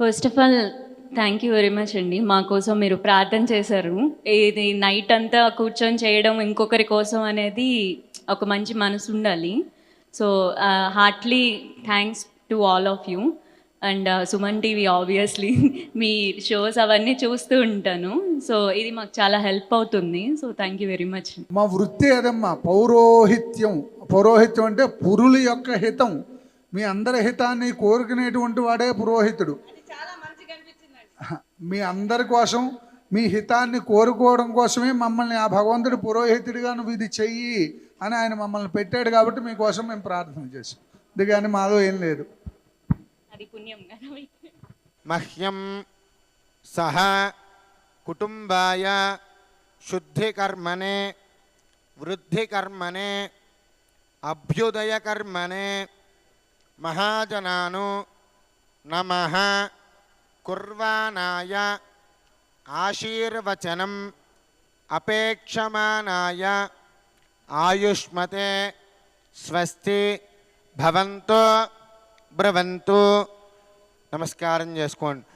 First of all thank you very much అండి. మా కోసం మీరు ప్రార్థన చేశారు. ఇది నైట్ అంతా కూర్చొని చేయడం ఇంకొకరి కోసం అనేది ఒక మంచి మనసు ఉండాలి. So heartily thanks to all of you. And Suman TV obviously మీ షోస్ అవన్నీ చూస్తూ ఉంటాను. సో ఇది మాకు చాలా హెల్ప్ అవుతుంది. So thank you very much. మా వృత్తి అదమ్మా, పౌరోహిత్యం. పౌరోహిత్యం అంటే పురుల యొక్క హితం, మీ అందరి హితాన్ని కోరుకునేటువంటి వాడే పురోహితుడు. మీ అందరి కోసం, మీ హితాన్ని కోరుకోవడం కోసమే మమ్మల్ని ఆ భగవంతుడు పురోహితుడిగా నువ్వు ఇది చెయ్యి అని ఆయన మమ్మల్ని పెట్టాడు. కాబట్టి మీకోసం మేము ప్రార్థన చేసాం. ఇది కానీ మాలో ఏం లేదు. అది పుణ్యం కదా. మహ్యం సహ కుటుంబాయ శుద్ధికర్మణే వృద్ధికర్మణే అభ్యుదయకర్మణే మహాజనాను నమః కుర్వాణాయ ఆశీర్వచనం అపేక్షమానాయ ఆయుష్మతే స్వస్తి భవంతో బ్రవంతు. నమస్కారం చేసుకోండి.